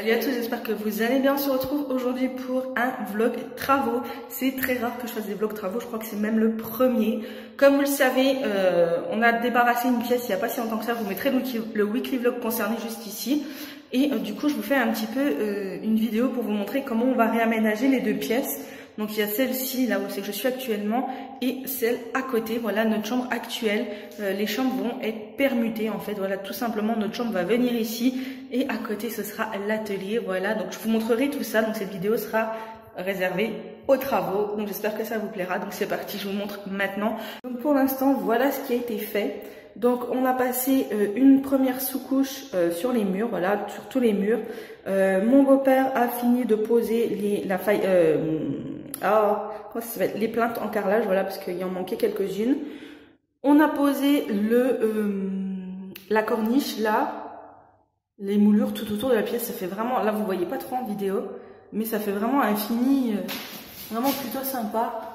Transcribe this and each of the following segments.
toutes et à tous, j'espère que vous allez bien. On se retrouve aujourd'hui pour un vlog travaux. C'est très rare que je fasse des vlogs travaux, je crois que c'est même le premier. Comme vous le savez, on a débarrassé une pièce il n'y a pas si longtemps que ça, je vous mettrai le weekly vlog concerné juste ici. Et du coup, je vous fais un petit peu une vidéo pour vous montrer comment on va réaménager les deux pièces. Donc il y a celle-ci, là où c'est que je suis actuellement, et celle à côté, voilà notre chambre actuelle. Les chambres vont être permutées en fait, voilà tout simplement notre chambre va venir ici et à côté ce sera l'atelier, voilà. Donc je vous montrerai tout ça, donc cette vidéo sera réservée aux travaux, donc j'espère que ça vous plaira. Donc c'est parti, je vous montre maintenant. Donc pour l'instant, voilà ce qui a été fait. Donc on a passé une première sous-couche sur les murs, voilà, sur tous les murs. Mon beau-père a fini de poser les plaintes en carrelage, voilà, parce qu'il en manquait quelques-unes. On a posé la corniche là, les moulures tout autour de la pièce. Ça fait vraiment, là vous voyez pas trop en vidéo, mais ça fait vraiment un fini vraiment plutôt sympa.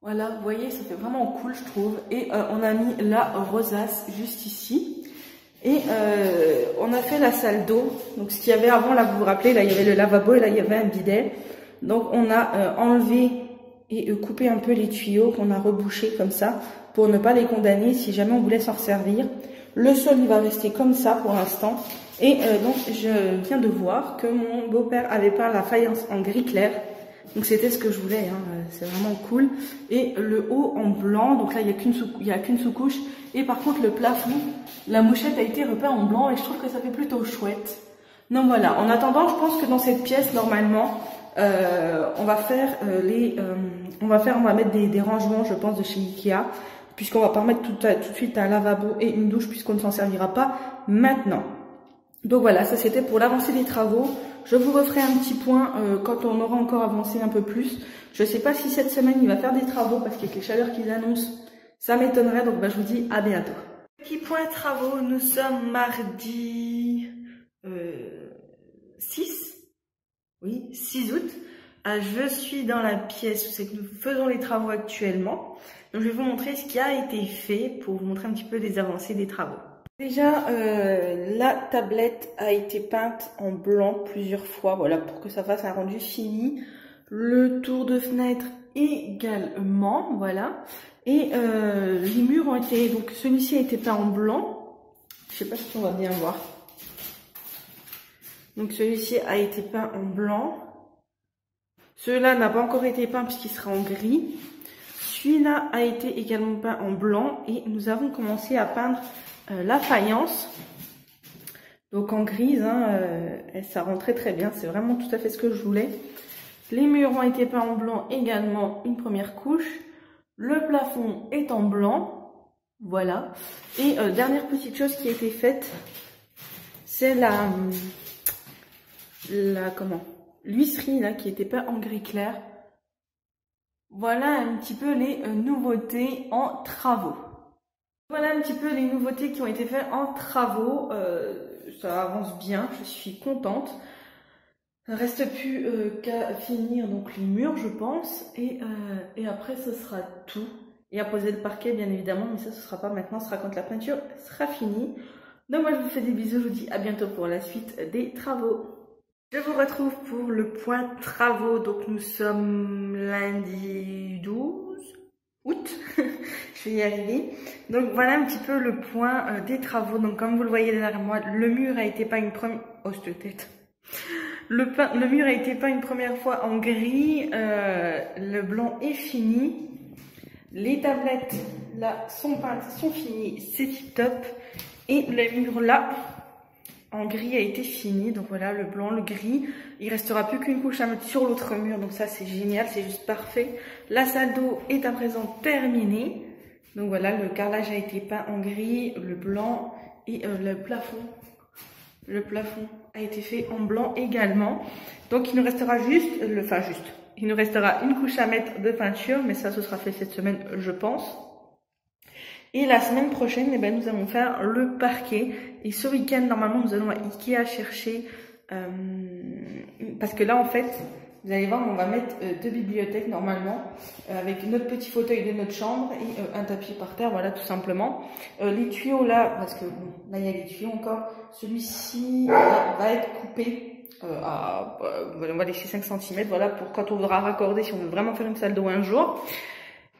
Voilà, vous voyez, ça fait vraiment cool, je trouve. Et on a mis la rosace juste ici. Et on a fait la salle d'eau. Donc ce qu'il y avait avant, là, vous vous rappelez, là, il y avait le lavabo et là, il y avait un bidet. Donc on a enlevé et coupé un peu les tuyaux qu'on a rebouchés comme ça pour ne pas les condamner si jamais on voulait s'en servir. Le sol, il va rester comme ça pour l'instant. Et donc je viens de voir que mon beau-père avait peint la faïence en gris clair. Donc c'était ce que je voulais, hein. C'est vraiment cool. Et le haut en blanc, donc là il n'y a qu'une sous-couche. Et par contre le plafond, la mouchette a été repeint en blanc et je trouve que ça fait plutôt chouette. Donc voilà, en attendant, je pense que dans cette pièce, normalement, on va mettre des rangements, je pense, de chez Ikea. Puisqu'on va pas mettre tout de suite un lavabo et une douche puisqu'on ne s'en servira pas maintenant. Donc voilà, ça c'était pour l'avancée des travaux. Je vous referai un petit point quand on aura encore avancé un peu plus. Je ne sais pas si cette semaine il va faire des travaux parce qu'avec les chaleurs qu'ils annoncent, ça m'étonnerait. Donc je vous dis à bientôt. Petit point travaux, nous sommes mardi 6. Oui, 6 août. Je suis dans la pièce où c'est que nous faisons les travaux actuellement. Donc je vais vous montrer ce qui a été fait pour vous montrer un petit peu les avancées des travaux. Déjà, la tablette a été peinte en blanc plusieurs fois, voilà, pour que ça fasse un rendu fini. Le tour de fenêtre également, voilà. Et les murs ont été, donc celui-ci a été peint en blanc. Je sais pas si on va bien voir. Donc celui-ci a été peint en blanc. Celui-là n'a pas encore été peint puisqu'il sera en gris. Celui-là a été également peint en blanc et nous avons commencé à peindre la faïence, donc en grise, hein, ça rend très bien, c'est vraiment tout à fait ce que je voulais. Les murs ont été peints en blanc également, une première couche. Le plafond est en blanc, voilà. Et dernière petite chose qui a été faite, c'est l'huisserie là qui était peinte en gris clair. Voilà un petit peu les nouveautés en travaux. Voilà un petit peu les nouveautés qui ont été faites en travaux. Ça avance bien, je suis contente. Il ne reste plus qu'à finir donc les murs, je pense. Et après, ce sera tout. Et à poser le parquet, bien évidemment. Mais ça, ce sera pas maintenant. Ce sera quand la peinture sera finie. Donc moi, je vous fais des bisous. Je vous dis à bientôt pour la suite des travaux. Je vous retrouve pour le point travaux. Donc nous sommes lundi 12 août. Je vais y arriver. Donc voilà un petit peu le point des travaux. Donc comme vous le voyez derrière moi, le mur a été peint une première... Oh, cette tête. Le mur a été peint une première fois en gris. Le blanc est fini. Les tablettes là sont peintes, sont finies. C'est tip top. Et le mur là en gris a été fini. Donc voilà, le blanc, le gris. Il restera plus qu'une couche à mettre sur l'autre mur. Donc ça c'est génial, c'est juste parfait. La salle d'eau est à présent terminée. Donc voilà, le carrelage a été peint en gris, le blanc et le plafond. Le plafond a été fait en blanc également. Donc il nous restera il nous restera une couche à mettre de peinture, mais ça ce sera fait cette semaine je pense. Et la semaine prochaine, eh ben, nous allons faire le parquet. Et ce week-end, normalement, nous allons à Ikea chercher... parce que là, en fait, vous allez voir, on va mettre deux bibliothèques normalement, avec notre petit fauteuil de notre chambre et un tapis par terre, voilà, tout simplement. Les tuyaux là, parce que bon, là, il y a les tuyaux encore. Celui-ci va être coupé on va laisser 5 cm, voilà, pour quand on voudra raccorder, si on veut vraiment faire une salle d'eau un jour.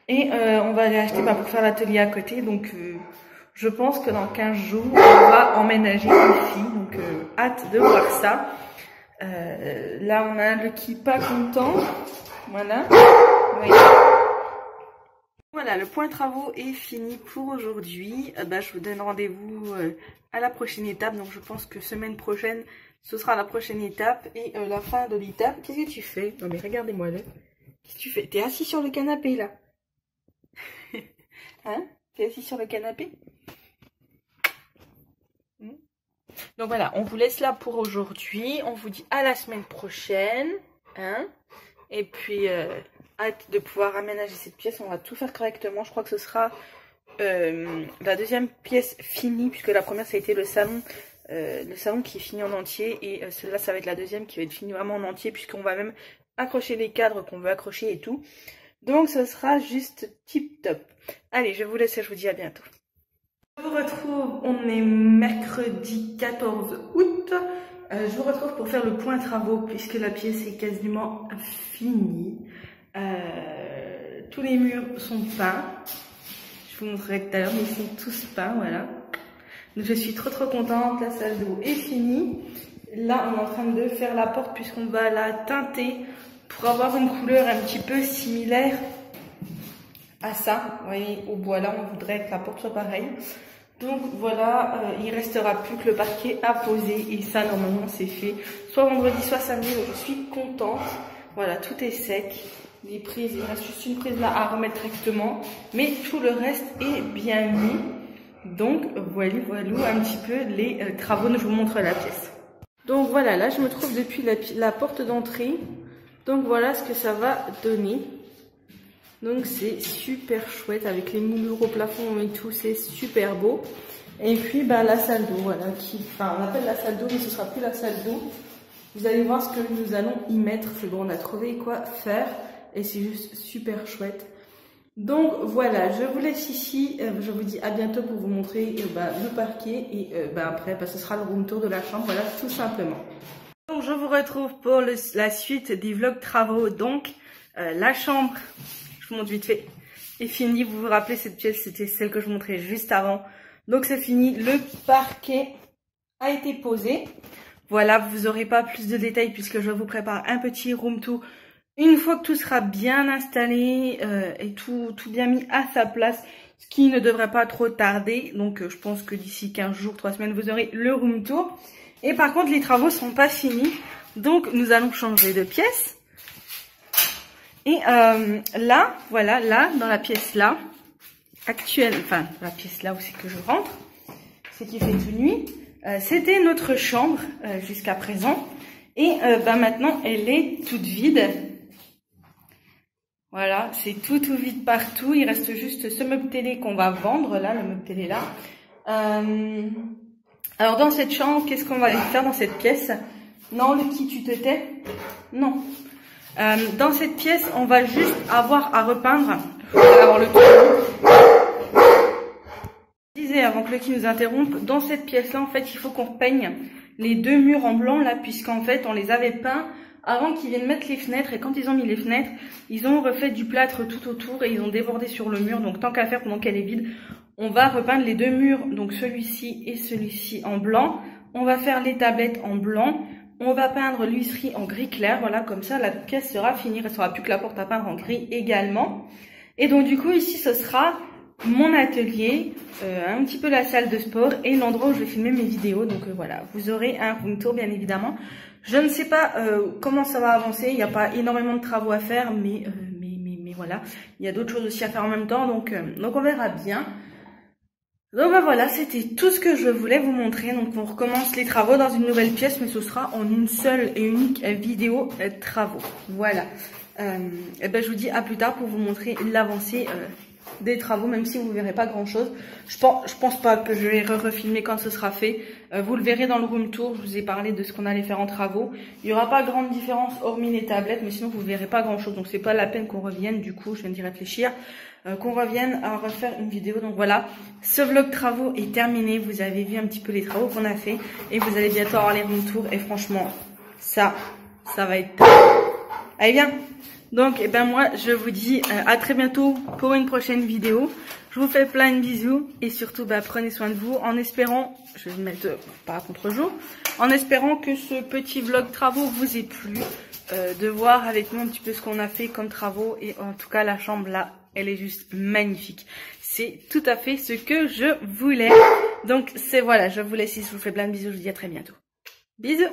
Et on va aller acheter pour faire l'atelier à côté, donc je pense que dans 15 jours, on va emménager ici, donc hâte de voir ça. Là, on a un Lucky pas content, voilà. Oui. Voilà, le point travaux est fini pour aujourd'hui. Je vous donne rendez-vous à la prochaine étape. Donc je pense que semaine prochaine, ce sera la prochaine étape et la fin de l'étape. Qu'est-ce que tu fais? Non mais regardez-moi là. Qu'est-ce que tu fais? T'es assis sur le canapé là. Hein? T'es assis sur le canapé? Donc voilà, on vous laisse là pour aujourd'hui. On vous dit à la semaine prochaine. Hein? Et puis... hâte de pouvoir aménager cette pièce, on va tout faire correctement. Je crois que ce sera la deuxième pièce finie, puisque la première ça a été le salon qui est fini en entier, et celle-là ça va être la deuxième qui va être finie vraiment en entier, puisqu'on va même accrocher les cadres qu'on veut accrocher et tout. Donc ce sera juste tip top. Allez, je vous laisse et je vous dis à bientôt. Je vous retrouve, on est mercredi 14 août. Je vous retrouve pour faire le point travaux, puisque la pièce est quasiment finie. Tous les murs sont peints. Je vous montrerai tout à l'heure, mais ils sont tous peints, voilà. Donc je suis trop contente. La salle d'eau est finie. Là, on est en train de faire la porte puisqu'on va la teinter pour avoir une couleur un petit peu similaire à ça. Vous voyez, au bois là, on voudrait que la porte soit pareille. Donc voilà, il restera plus que le parquet à poser et ça, normalement, c'est fait. Soit vendredi, soit samedi, donc je suis contente. Voilà, tout est sec. Les prises, il reste juste une prise là à remettre directement, mais tout le reste est bien mis. Donc voilà un petit peu les travaux. Je vous montre la pièce. Donc voilà, là je me trouve depuis la porte d'entrée. Donc voilà ce que ça va donner. Donc c'est super chouette avec les moulures au plafond et tout, c'est super beau. Et puis la salle d'eau, voilà, on appelle la salle d'eau, mais ce sera plus la salle d'eau. Vous allez voir ce que nous allons y mettre. C'est bon, on a trouvé quoi faire. Et c'est juste super chouette. Donc voilà, je vous laisse ici. Je vous dis à bientôt pour vous montrer le parquet. Et après, ce sera le room tour de la chambre. Voilà, tout simplement. Donc je vous retrouve pour la suite des vlogs travaux. Donc la chambre, je vous montre vite fait, est finie. Vous vous rappelez, cette pièce, c'était celle que je vous montrais juste avant. Donc c'est fini. Le parquet a été posé. Voilà, vous n'aurez pas plus de détails puisque je vous prépare un petit room tour. Une fois que tout sera bien installé et tout bien mis à sa place, ce qui ne devrait pas trop tarder. Donc je pense que d'ici 15 jours, 3 semaines, vous aurez le room tour. Et par contre, les travaux sont pas finis. Donc nous allons changer de pièce. Et là, voilà, là, dans la pièce là, actuelle, enfin la pièce là où c'est que je rentre, c'est qu'il fait toute nuit. C'était notre chambre jusqu'à présent. Et maintenant, elle est toute vide. Voilà, c'est tout vide partout. Il reste juste ce meuble télé qu'on va vendre, là, le meuble télé là. Alors, dans cette chambre, qu'est-ce qu'on va aller faire dans cette pièce? Non, Lucky, tu te tais? Non. Dans cette pièce, on va juste avoir à repeindre. Il faut avoir le tour. Je disais, avant que Lucky nous interrompe, dans cette pièce-là, en fait, il faut qu'on peigne les deux murs en blanc, là, puisqu'en fait, on les avait peints avant qu'ils viennent mettre les fenêtres. Et quand ils ont mis les fenêtres, ils ont refait du plâtre tout autour et ils ont débordé sur le mur. Donc tant qu'à faire, pendant qu'elle est vide, on va repeindre les deux murs, donc celui-ci et celui-ci en blanc. On va faire les tablettes en blanc. On va peindre l'huisserie en gris clair. Voilà, comme ça la pièce sera finie. Il ne restera plus que la porte à peindre en gris également. Et donc du coup ici ce sera mon atelier, un petit peu la salle de sport et l'endroit où je vais filmer mes vidéos. Donc voilà, vous aurez un room tour bien évidemment. Je ne sais pas comment ça va avancer, il n'y a pas énormément de travaux à faire, mais voilà, il y a d'autres choses aussi à faire en même temps, donc on verra bien. Donc voilà, c'était tout ce que je voulais vous montrer. Donc on recommence les travaux dans une nouvelle pièce, mais ce sera en une seule et unique vidéo travaux. Voilà. Et je vous dis à plus tard pour vous montrer l'avancée des travaux, même si vous ne verrez pas grand chose. Je pense pas que je vais refilmer quand ce sera fait. Vous le verrez dans le room tour. Je vous ai parlé de ce qu'on allait faire en travaux. Il n'y aura pas grande différence hormis les tablettes, mais sinon vous ne verrez pas grand chose. Donc c'est pas la peine qu'on revienne. Du coup, je viens d'y réfléchir. Qu'on revienne à refaire une vidéo. Donc voilà, ce vlog travaux est terminé. Vous avez vu un petit peu les travaux qu'on a fait et vous allez bientôt avoir les room tours. Et franchement, ça va être top. Allez, viens. Donc, eh ben moi, je vous dis à très bientôt pour une prochaine vidéo. Je vous fais plein de bisous et surtout, prenez soin de vous en espérant, je vais me mettre pas à contre-jour, en espérant que ce petit vlog travaux vous ait plu, de voir avec nous un petit peu ce qu'on a fait comme travaux et en tout cas la chambre là, elle est juste magnifique. C'est tout à fait ce que je voulais. Donc, c'est voilà, je vous laisse ici, je vous fais plein de bisous, je vous dis à très bientôt. Bisous!